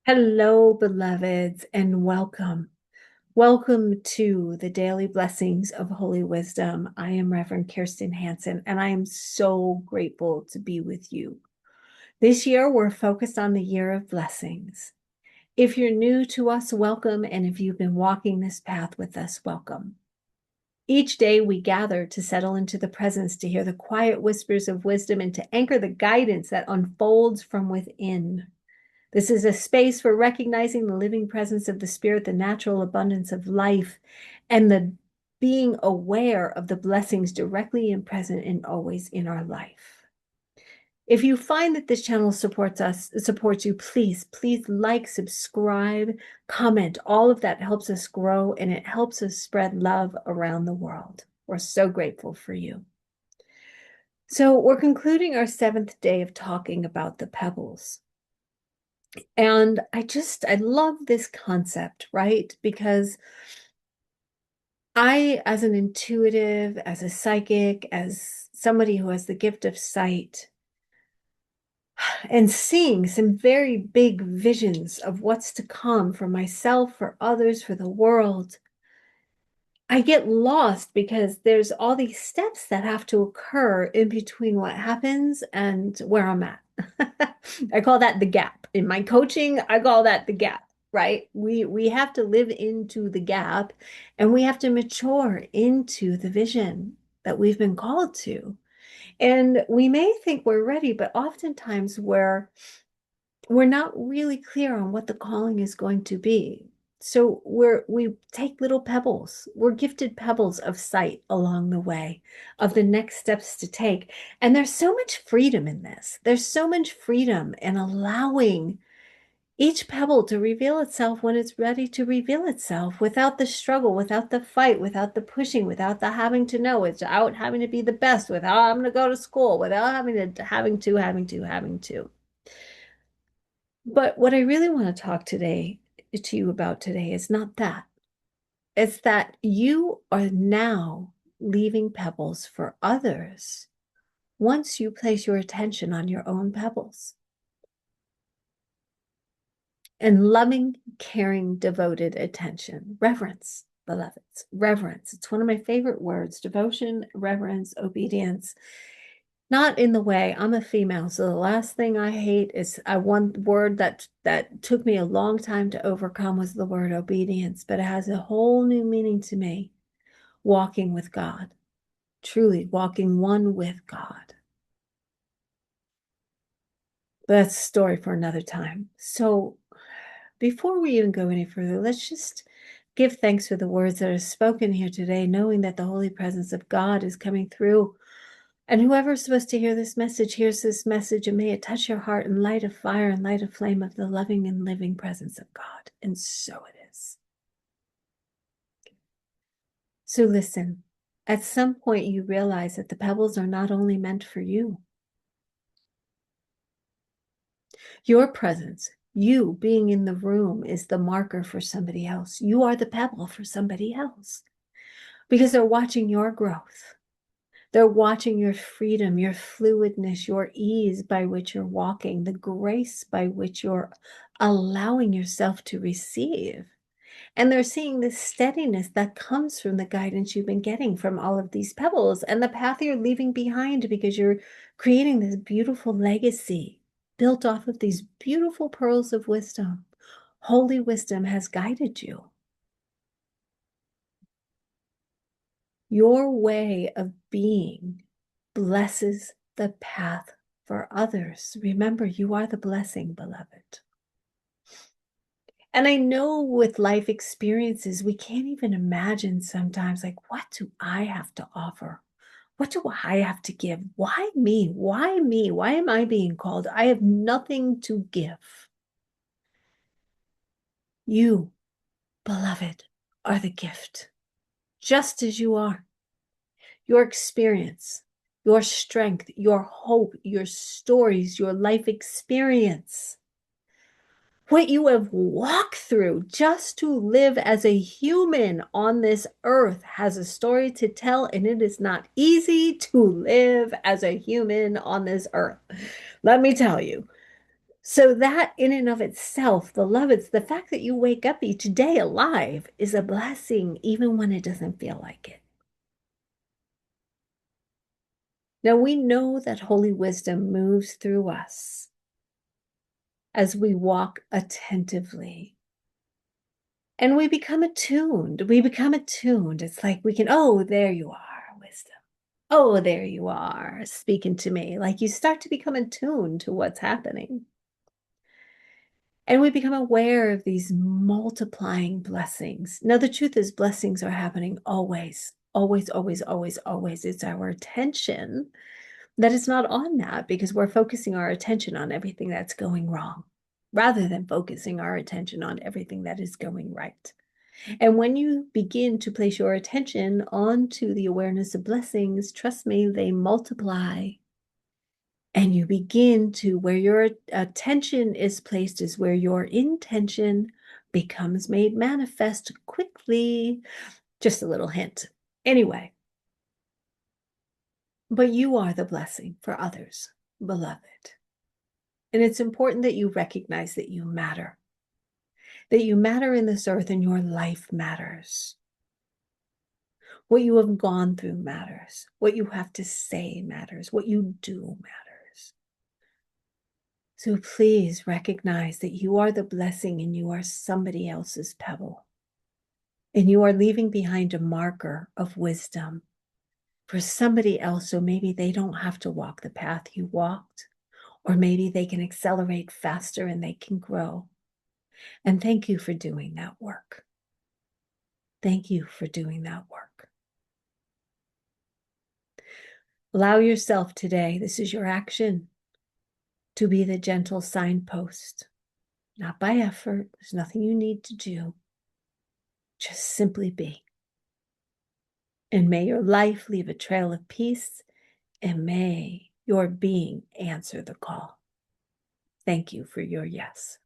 Hello, beloveds, and welcome. Welcome to the Daily Blessings of Holy Wisdom. I am Reverend Kirstin Hanson, and I am so grateful to be with you. This year, we're focused on the year of blessings. If you're new to us, welcome, and if you've been walking this path with us, welcome. Each day, we gather to settle into the presence, to hear the quiet whispers of wisdom, and to anchor the guidance that unfolds from within. This is a space for recognizing the living presence of the Spirit, the natural abundance of life, and the being aware of the blessings directly and present and always in our life. If you find that this channel supports you, please like, subscribe, comment. All of that helps us grow and it helps us spread love around the world. We're so grateful for you. So we're concluding our 7th day of talking about the pebbles. And I love this concept, right? Because I, as an intuitive, as a psychic, as somebody who has the gift of sight, and seeing some very big visions of what's to come for myself, for others, for the world, I get lost because there's all these steps that have to occur in between what happens and where I'm at. I call that the gap. In my coaching, I call that the gap, right? We have to live into the gap and we have to mature into the vision that we've been called to. And we may think we're ready, but oftentimes we're not really clear on what the calling is going to be. So we take little pebbles. We're gifted pebbles of sight along the way of the next steps to take. And there's so much freedom in this. There's so much freedom in allowing each pebble to reveal itself when it's ready to reveal itself without the struggle, without the fight, without the pushing, without the having to know, without having to be the best, without having to go to school, without having to. But what I really want to talk to you about today is not that. It's that you are now leaving pebbles for others once you place your attention on your own pebbles. And loving, caring, devoted attention, reverence, beloveds, reverence. It's one of my favorite words: devotion, reverence, obedience. Not in the way I'm a female, so the last thing I hate is one word that took me a long time to overcome was the word obedience, but it has a whole new meaning to me. Walking with God, truly walking one with God. But that's a story for another time. So before we even go any further, let's just give thanks for the words that are spoken here today, knowing that the holy presence of God is coming through. And whoever's supposed to hear this message hears this message, and may it touch your heart and light a fire and light a flame of the loving and living presence of God. And so it is. So listen, at some point you realize that the pebbles are not only meant for you. Your presence, you being in the room, is the marker for somebody else. You are the pebble for somebody else because they're watching your growth. They're watching your freedom, your fluidness, your ease by which you're walking, the grace by which you're allowing yourself to receive. And they're seeing the steadiness that comes from the guidance you've been getting from all of these pebbles and the path you're leaving behind because you're creating this beautiful legacy built off of these beautiful pearls of wisdom. Holy wisdom has guided you. Your way of being blesses the path for others. Remember, you are the blessing, beloved. And I know with life experiences, we can't even imagine sometimes, like, what do I have to offer? What do I have to give? Why me? Why me? Why am I being called? I have nothing to give. You, beloved, are the gift, just as you are. Your experience, your strength, your hope, your stories, your life experience, what you have walked through just to live as a human on this earth has a story to tell, and it is not easy to live as a human on this earth. Let me tell you. So that in and of itself, the love, it's the fact that you wake up each day alive is a blessing, even when it doesn't feel like it. Now we know that holy wisdom moves through us as we walk attentively. And we become attuned. We become attuned. It's like we can, oh, there you are, wisdom. Oh, there you are, speaking to me. Like you start to become attuned to what's happening. And we become aware of these multiplying blessings. Now, the truth is, blessings are happening always, always, always, always, always. It's our attention that is not on that because we're focusing our attention on everything that's going wrong rather than focusing our attention on everything that is going right. And when you begin to place your attention onto the awareness of blessings, trust me, they multiply. And you begin to, where your attention is placed, is where your intention becomes made manifest quickly. Just a little hint. Anyway, but you are the blessing for others, beloved. And it's important that you recognize that you matter in this earth and your life matters. What you have gone through matters. What you have to say matters. What you do matters. So please recognize that you are the blessing and you are somebody else's pebble. And you are leaving behind a marker of wisdom for somebody else, so maybe they don't have to walk the path you walked, or maybe they can accelerate faster and they can grow. And thank you for doing that work. Thank you for doing that work. Allow yourself today, this is your action, to be the gentle signpost, not by effort. There's nothing you need to do. Just simply be. And may your life leave a trail of peace, and may your being answer the call. Thank you for your yes.